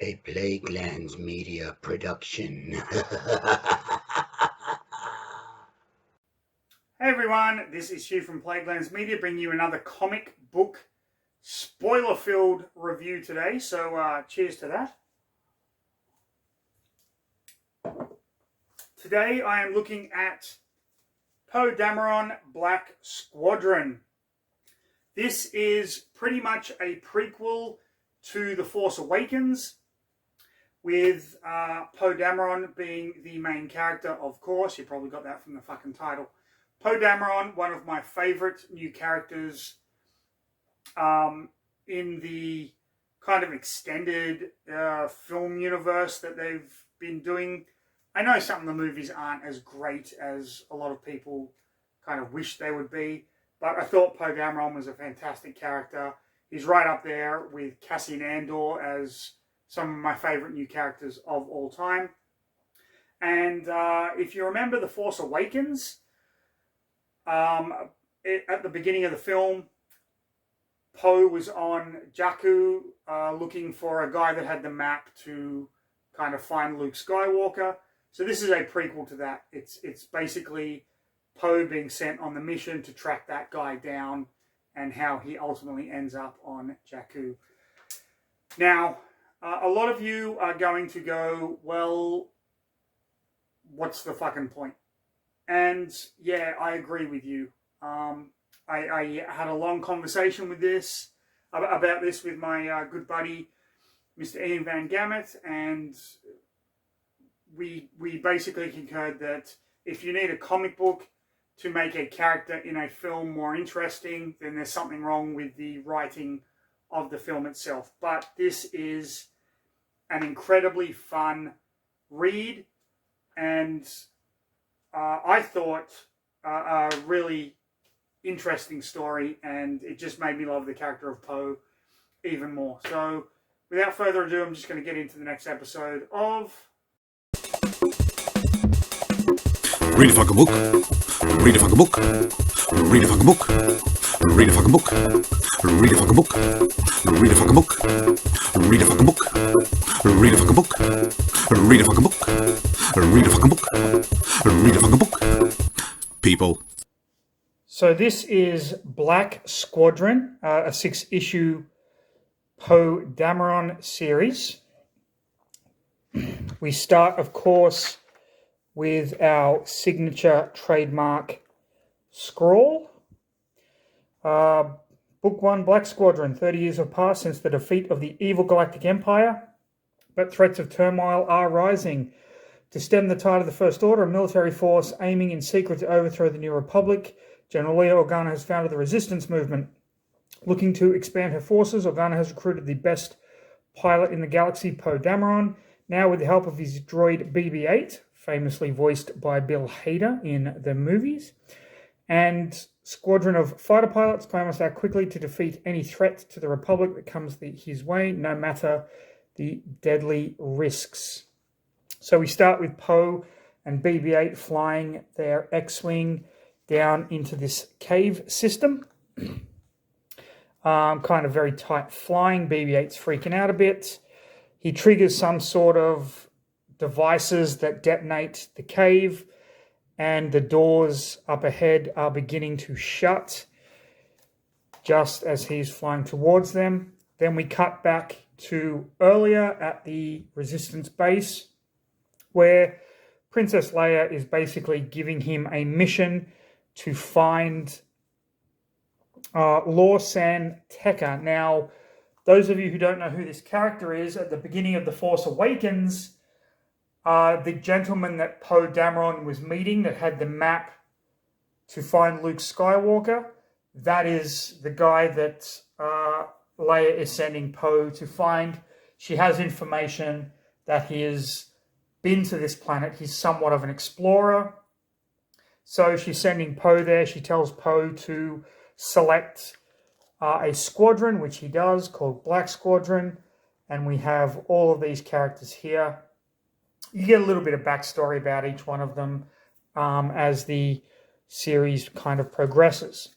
A Plaguelands Media production. Hey everyone, this is Hugh from Plaguelands Media bringing you another comic book spoiler-filled review today. So cheers to that. Today I am looking at Poe Dameron Black Squadron. This is pretty much a prequel to The Force Awakens, with Poe Dameron being the main character, of course. You probably got that from the fucking title. Poe Dameron, one of my favorite new characters in the kind of extended film universe that they've been doing. I know some of the movies aren't as great as a lot of people kind of wish they would be, but I thought Poe Dameron was a fantastic character. He's right up there with Cassian Andor as some of my favorite new characters of all time. And if you remember The Force Awakens, at the beginning of the film, Poe was on Jakku looking for a guy that had the map to kind of find Luke Skywalker. So this is a prequel to that. It's basically Poe being sent on the mission to track that guy down and how he ultimately ends up on Jakku. Now, a lot of you are going to go, well, what's the fucking point? And yeah, I agree with you. I had a long conversation about this with my good buddy, Mr. Ian Van Gamet, and we basically concurred that if you need a comic book to make a character in a film more interesting, then there's something wrong with the writing of the film itself. But this is an incredibly fun read, and I thought a really interesting story, and it just made me love the character of Poe even more. So without further ado, I'm just going to get into the next episode of... Read a fucking book. Read a fucking book. Read a fucking book. Read a fucking book. Read a fucking book. Read a fucking book. Read a fucking book. Read a fucking book. Read a fucking book. Read a fucking book. Read a fucking book. People. So this is Black Squadron, a 6-issue Poe Dameron series. We start, of course, with our signature trademark scroll. Book 1, Black Squadron. 30 years have passed since the defeat of the evil Galactic Empire, but threats of turmoil are rising. To stem the tide of the First Order, a military force aiming in secret to overthrow the New Republic, General Leia Organa has founded the Resistance Movement. Looking to expand her forces, Organa has recruited the best pilot in the galaxy, Poe Dameron, now with the help of his droid BB-8, famously voiced by Bill Hader in the movies, and squadron of fighter pilots must act quickly to defeat any threat to the Republic that comes his way, no matter the deadly risks. So we start with Poe and BB-8 flying their X-Wing down into this cave system. Kind of very tight flying. BB-8's freaking out a bit. He triggers some sort of devices that detonate the cave, and the doors up ahead are beginning to shut just as he's flying towards them. Then we cut back to earlier at the Resistance base, where Princess Leia is basically giving him a mission to find Lor San Tekka. Now, those of you who don't know who this character is, at the beginning of The Force Awakens, the gentleman that Poe Dameron was meeting that had the map to find Luke Skywalker, that is the guy that Leia is sending Poe to find. She has information that he has been to this planet. He's somewhat of an explorer. So she's sending Poe there. She tells Poe to select a squadron, which he does, called Black Squadron. And we have all of these characters here. You get a little bit of backstory about each one of them as the series kind of progresses.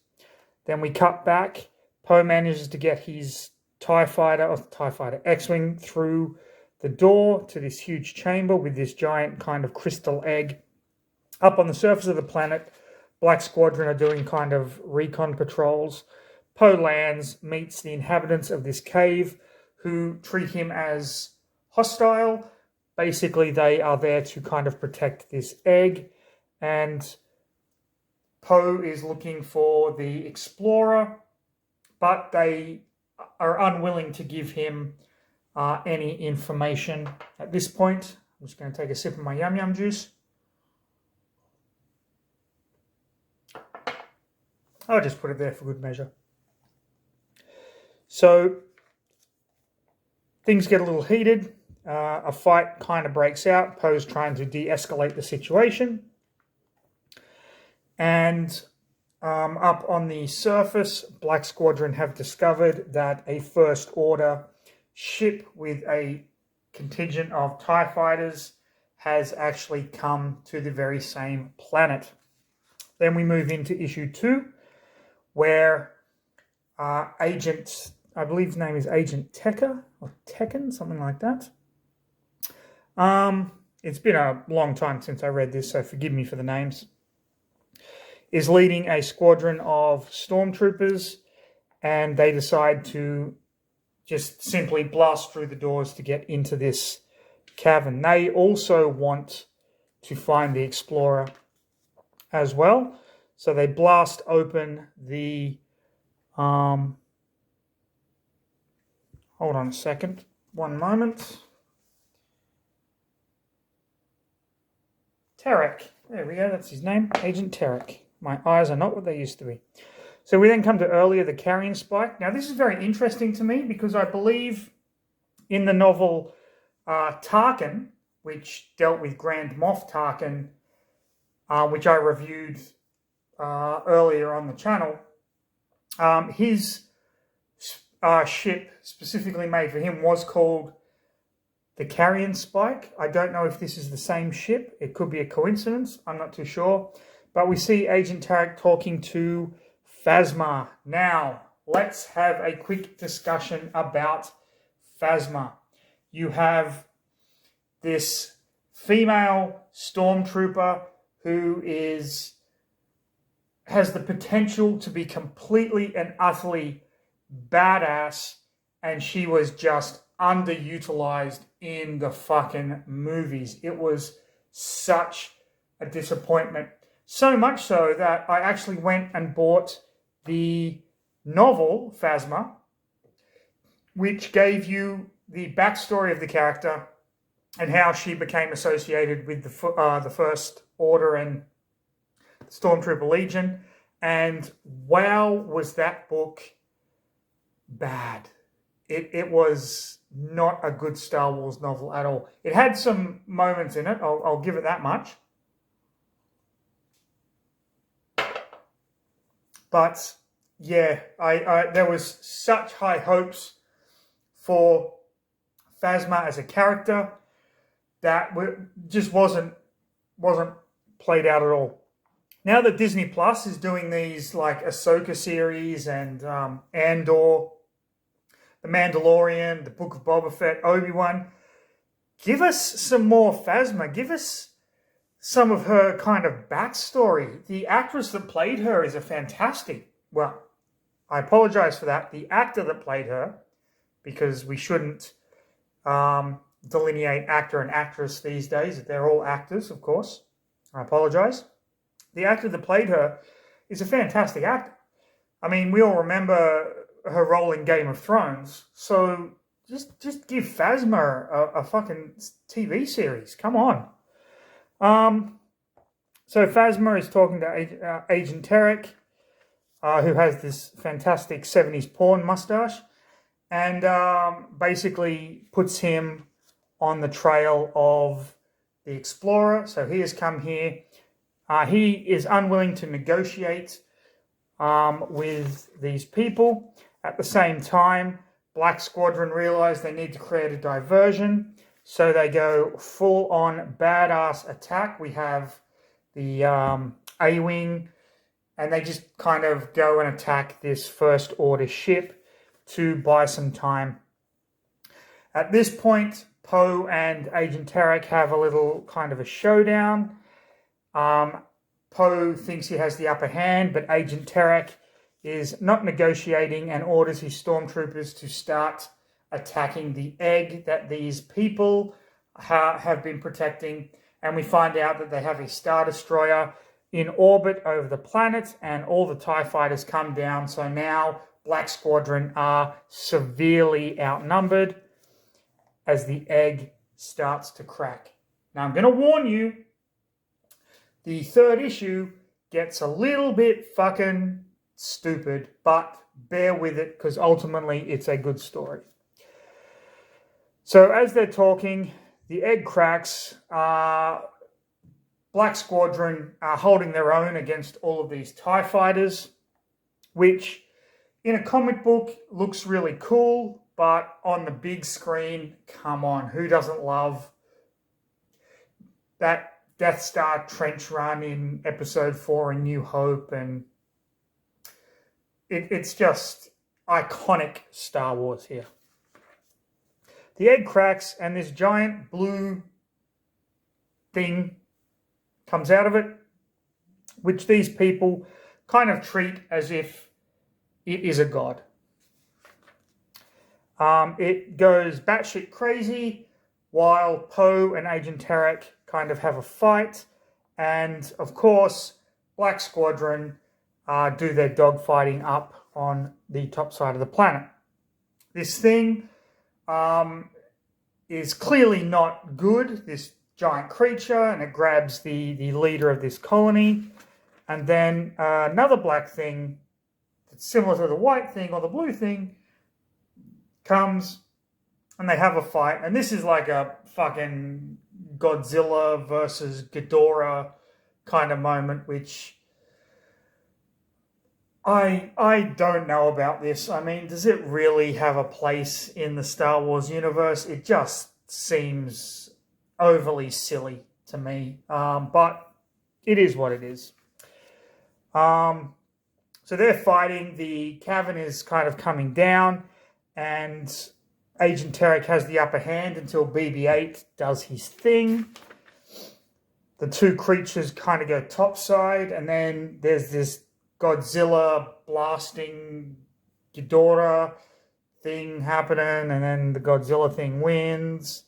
Then we cut back. Poe manages to get his X-Wing through the door to this huge chamber with this giant kind of crystal egg. Up on the surface of the planet, Black Squadron are doing kind of recon patrols. Poe lands, meets the inhabitants of this cave who treat him as hostile. Basically, they are there to kind of protect this egg, and Poe is looking for the explorer, but they are unwilling to give him any information at this point. I'm just going to take a sip of my yum yum juice. I'll just put it there for good measure. So things get a little heated. A fight kind of breaks out. Poe's trying to de-escalate the situation. And up on the surface, Black Squadron have discovered that a First Order ship with a contingent of TIE fighters has actually come to the very same planet. Then we move into issue 2, where Agent, I believe his name is Agent Tekka, or Tekken, something like that. It's been a long time since I read this, so forgive me for the names. Is leading a squadron of stormtroopers, and they decide to just simply blast through the doors to get into this cavern. They also want to find the explorer as well, so they blast open the hold on a second, one moment. Tarek, there we go, that's his name, Agent Tarek. My eyes are not what they used to be. So we then come to earlier, the carrion spike. Now this is very interesting to me because I believe in the novel Tarkin, which dealt with Grand Moff Tarkin, which I reviewed earlier on the channel, his ship specifically made for him was called the Carrion Spike. I don't know if this is the same ship. It could be a coincidence. I'm not too sure. But we see Agent Tarek talking to Phasma. Now, let's have a quick discussion about Phasma. You have this female stormtrooper who has the potential to be completely and utterly badass, and she was just underutilized in the fucking movies. It was such a disappointment. So much so that I actually went and bought the novel Phasma, which gave you the backstory of the character and how she became associated with the First Order and Stormtrooper Legion. And wow, was that book bad. It was not a good Star Wars novel at all. It had some moments in it, I'll give it that much. But yeah, there was such high hopes for Phasma as a character that just wasn't played out at all. Now that Disney Plus is doing these like Ahsoka series and Andor, The Mandalorian, The Book of Boba Fett, Obi-Wan, give us some more Phasma. Give us some of her kind of backstory. The actress that played her is a fantastic, well, I apologize for that, the actor that played her, because we shouldn't delineate actor and actress these days. They're all actors, of course. I apologize. The actor that played her is a fantastic actor. I mean, we all remember her role in Game of Thrones, so just give Phasma a fucking TV series. Come on. So Phasma is talking to Agent Tarek, who has this fantastic 70s porn mustache, and basically puts him on the trail of the explorer. So he has come here. He is unwilling to negotiate with these people. At the same time, Black Squadron realize they need to create a diversion. So they go full-on badass attack. We have the A-Wing, and they just kind of go and attack this First Order ship to buy some time. At this point, Poe and Agent Tarek have a little kind of a showdown. Poe thinks he has the upper hand, but Agent Tarek is not negotiating and orders his stormtroopers to start attacking the egg that these people have been protecting. And we find out that they have a Star Destroyer in orbit over the planet, and all the TIE fighters come down. So now Black Squadron are severely outnumbered as the egg starts to crack. Now I'm going to warn you, the third issue gets a little bit fucking stupid, but bear with it because ultimately it's a good story. So as they're talking, the egg cracks. Black Squadron are holding their own against all of these TIE fighters, which in a comic book looks really cool, but on the big screen, come on, who doesn't love that Death Star trench run in Episode 4 in New Hope? And it's just iconic Star Wars here. The egg cracks and this giant blue thing comes out of it, which these people kind of treat as if it is a god. It goes batshit crazy while Poe and Agent Tarek kind of have a fight. And of course, Black Squadron do their dogfighting up on the top side of the planet. This thing is clearly not good, this giant creature, and it grabs the leader of this colony. And then another black thing that's similar to the white thing or the blue thing comes and they have a fight. And this is like a fucking Godzilla versus Ghidorah kind of moment, which I don't know about this. I mean, does it really have a place in the Star Wars universe? It just seems overly silly to me, but it is what it is. So they're fighting. The cavern is kind of coming down, and Agent Tarek has the upper hand until BB-8 does his thing. The two creatures kind of go topside, and then there's this Godzilla blasting Ghidorah thing happening, and then the Godzilla thing wins.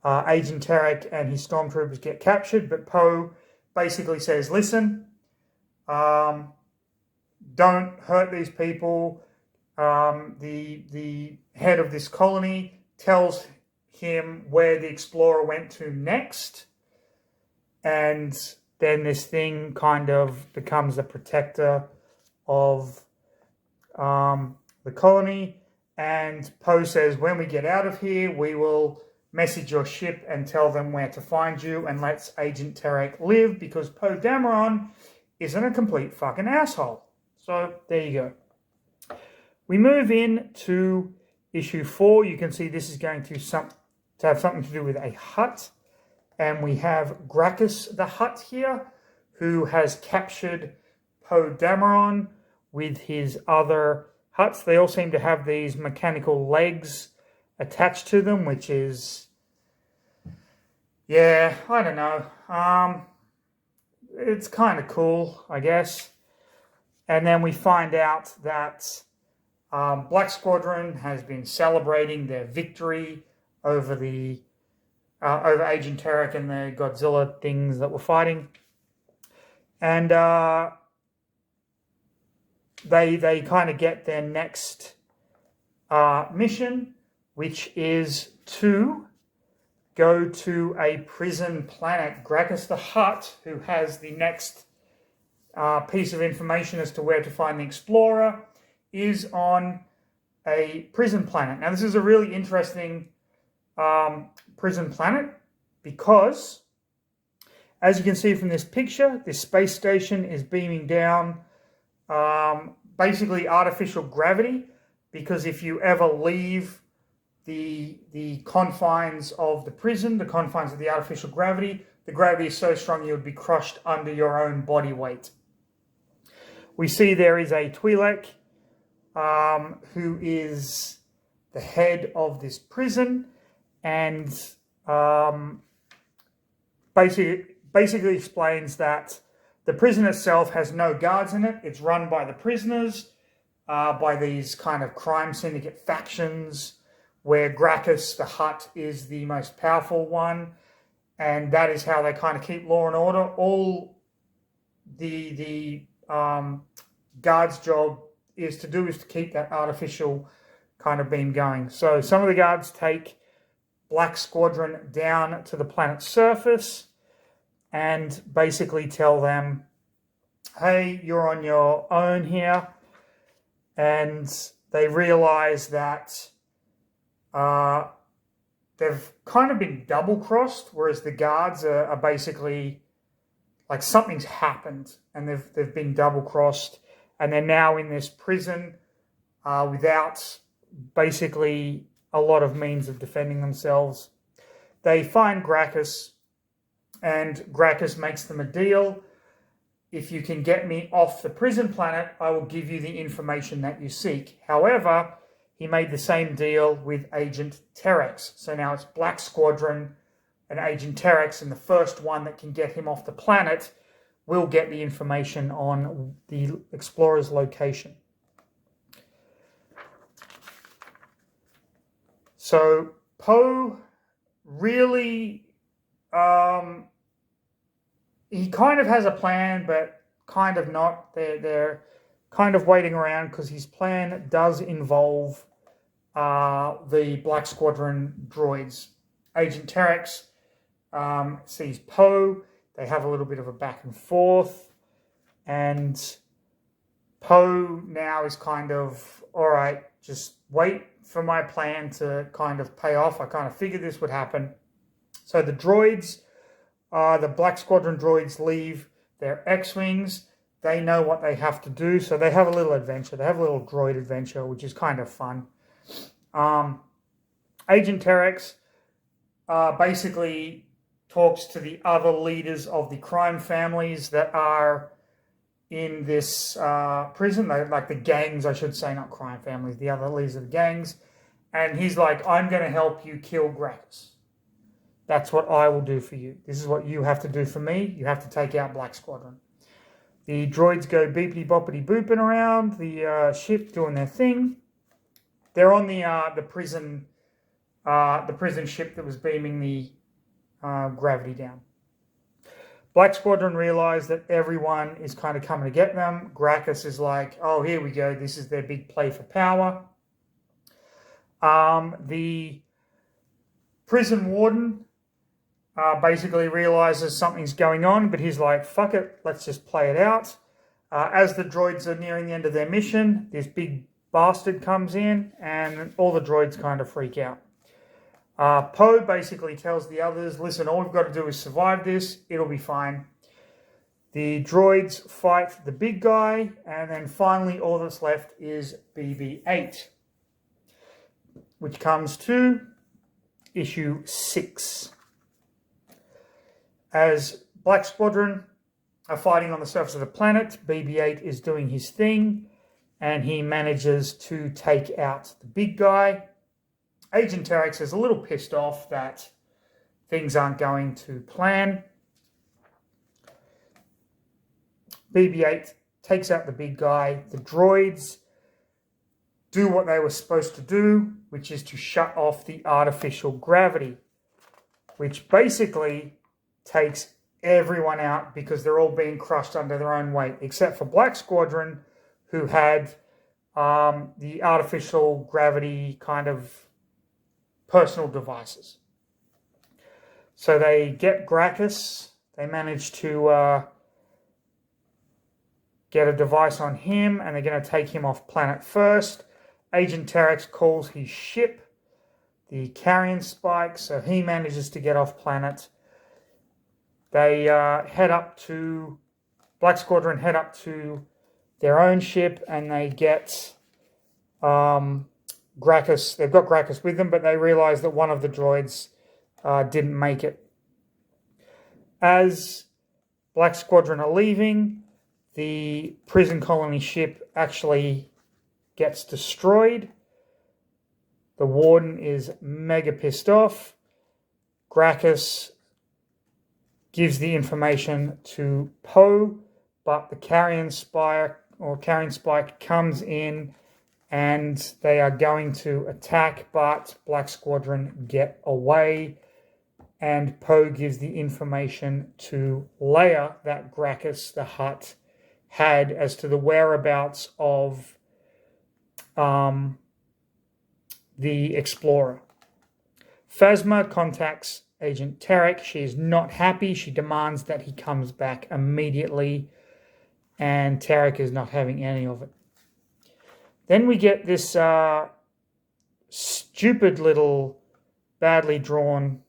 Agent Tarek and his stormtroopers get captured, but Poe basically says, listen, don't hurt these people. The head of this colony tells him where the Explorer went to next, and then this thing kind of becomes a protector of the colony. And Poe says, when we get out of here, we will message your ship and tell them where to find you, and lets Agent Tarek live, because Poe Dameron isn't a complete fucking asshole. So there you go. We move in to issue 4. You can see this is going to have something to do with a hut. And we have Gracchus the Hutt here, who has captured Poe Dameron with his other huts. They all seem to have these mechanical legs attached to them, which is, yeah, I don't know. It's kind of cool, I guess. And then we find out that Black Squadron has been celebrating their victory over over Agent Tarek and the Godzilla things that were fighting. And they kind of get their next mission, which is to go to a prison planet. Gracchus the Hutt, who has the next piece of information as to where to find the Explorer, is on a prison planet. Now, this is a really interesting prison planet because, as you can see from this picture, this space station is beaming down basically artificial gravity, because if you ever leave the confines of the prison, the confines of the artificial gravity, the gravity is so strong you would be crushed under your own body weight. We see there is a Twi'lek who is the head of this prison, and basically explains that the prison itself has no guards in it. It's run by the prisoners, by these kind of crime syndicate factions, where Gracchus the Hutt is the most powerful one, and that is how they kind of keep law and order. All the guards' job is to keep that artificial kind of beam going. So some of the guards take Black Squadron down to the planet's surface and basically tell them, hey, you're on your own here. And they realize that they've kind of been double-crossed, whereas the guards are basically like something's happened and they've been double-crossed, and they're now in this prison without basically a lot of means of defending themselves. They find Gracchus, and Gracchus makes them a deal. If you can get me off the prison planet, I will give you the information that you seek. However, he made the same deal with Agent Terex. So now it's Black Squadron and Agent Terex, and the first one that can get him off the planet will get the information on the explorer's location. So Poe really, he kind of has a plan, but kind of not. They're kind of waiting around because his plan does involve the Black Squadron droids. Agent Terex sees Poe. They have a little bit of a back and forth, and Poe now is kind of, all right, just wait for my plan to kind of pay off. I kind of figured this would happen. So the droids, the Black Squadron droids leave their X-Wings. They know what they have to do, so they have a little adventure. They have a little droid adventure, which is kind of fun. Agent Terex basically talks to the other leaders of the crime families that are in this prison. They, like the gangs, I should say, not crime families, the other leaders of the gangs. And he's like, I'm going to help you kill Gracchus. That's what I will do for you. This is what you have to do for me. You have to take out Black Squadron. The droids go beepity-boppity booping around the ship, doing their thing. They're on the prison ship that was beaming the gravity down. Black Squadron realize that everyone is kind of coming to get them. Gracchus is like, oh, here we go. This is their big play for power. The prison warden basically realizes something's going on, but he's like, fuck it, let's just play it out. As the droids are nearing the end of their mission, this big bastard comes in, and all the droids kind of freak out. Poe basically tells the others, listen, all we've got to do is survive this. It'll be fine. The droids fight the big guy, and then finally all that's left is BB-8, which comes to issue 6. As Black Squadron are fighting on the surface of the planet, BB-8 is doing his thing, and he manages to take out the big guy. Agent Terex is a little pissed off that things aren't going to plan. BB-8 takes out the big guy. The droids do what they were supposed to do, which is to shut off the artificial gravity, which basically takes everyone out because they're all being crushed under their own weight, except for Black Squadron, who had the artificial gravity kind of personal devices. So they get Gracchus. They manage to get a device on him, and they're going to take him off planet first. Agent Terex calls his ship the Carrion Spike, so he manages to get off planet. They head up to, Black Squadron head up to their own ship, and they get Gracchus. They've got Gracchus with them, but they realize that one of the droids didn't make it. As Black Squadron are leaving, the prison colony ship actually gets destroyed. The Warden is mega pissed off. Gracchus gives the information to Poe, but the Carrion Spike comes in and they are going to attack, but Black Squadron get away, and Poe gives the information to Leia that Gracchus the Hutt had as to the whereabouts of the Explorer. Phasma contacts Agent Tarek. She is not happy. She demands that he comes back immediately, and Tarek is not having any of it. Then we get this stupid little badly drawn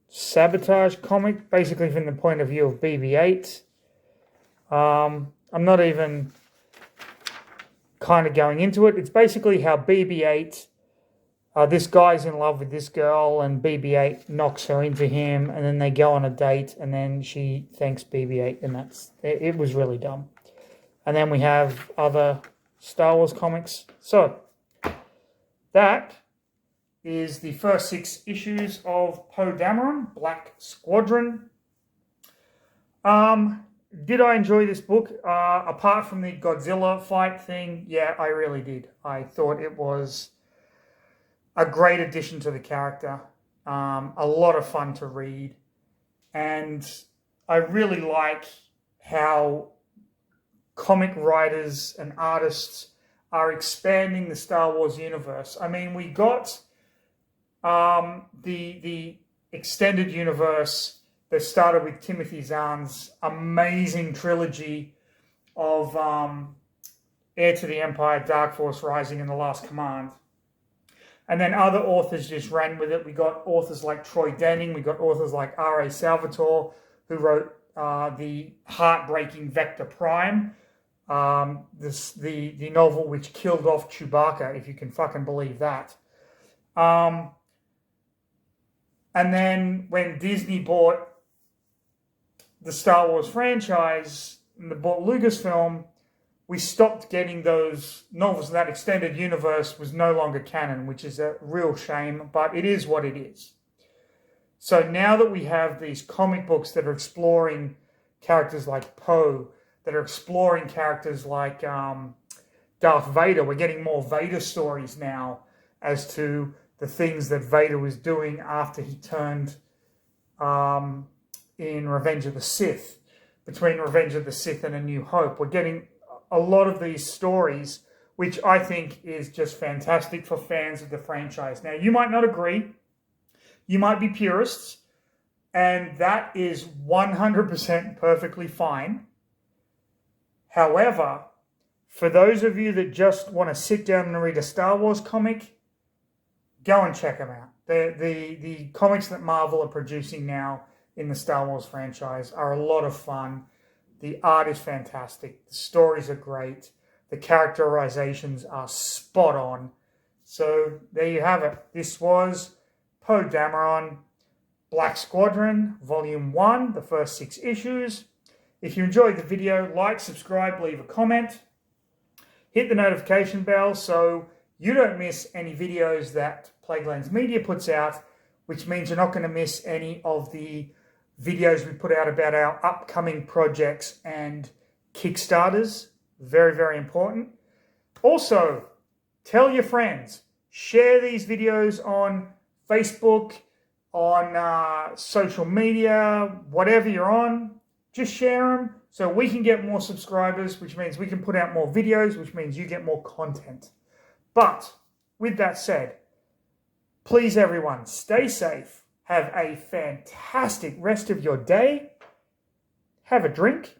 sabotage comic, basically from the point of view of BB-8. I'm not even kind of going into it. It's basically how BB-8, this guy's in love with this girl, and BB-8 knocks her into him, and then they go on a date, and then she thanks BB-8, and it was really dumb. And then we have other Star Wars comics. So that is the first 6 issues of Poe Dameron, Black Squadron. Did I enjoy this book? Apart from the Godzilla fight thing, yeah, I really did. I thought it was a great addition to the character. A lot of fun to read. And I really like how comic writers and artists are expanding the Star Wars universe. I mean, we got the extended universe that started with Timothy Zahn's amazing trilogy of Heir to the Empire, Dark Force Rising, and The Last Command. And then other authors just ran with it. We got authors like Troy Denning. We got authors like R.A. Salvatore, who wrote the heartbreaking Vector Prime, the novel which killed off Chewbacca, if you can fucking believe that. And then when Disney bought the Star Wars franchise and they bought Lucasfilm, we stopped getting those novels. That extended universe was no longer canon, which is a real shame, but it is what it is. So now that we have these comic books that are exploring characters like Poe, that are exploring characters like Darth Vader, we're getting more Vader stories now as to the things that Vader was doing after he turned in Revenge of the Sith, between Revenge of the Sith and A New Hope. We're getting a lot of these stories, which I think is just fantastic for fans of the franchise. Now, you might not agree. You might be purists, and that is 100% perfectly fine. However, for those of you that just want to sit down and read a Star Wars comic, go and check them out. The comics that Marvel are producing now in the Star Wars franchise are a lot of fun. The art is fantastic. The stories are great. The characterizations are spot on. So there you have it. This was Poe Dameron, Black Squadron, Volume 1, the first 6 issues. If you enjoyed the video, like, subscribe, leave a comment. Hit the notification bell so you don't miss any videos that Plaguelands Media puts out, which means you're not going to miss any of the videos we put out about our upcoming projects and Kickstarters. Very, very important. Also, tell your friends. Share these videos on Facebook, on social media, whatever you're on. Just share them so we can get more subscribers, which means we can put out more videos, which means you get more content. But with that said, please everyone, stay safe. Have a fantastic rest of your day. Have a drink.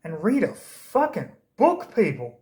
And read a fucking book, people.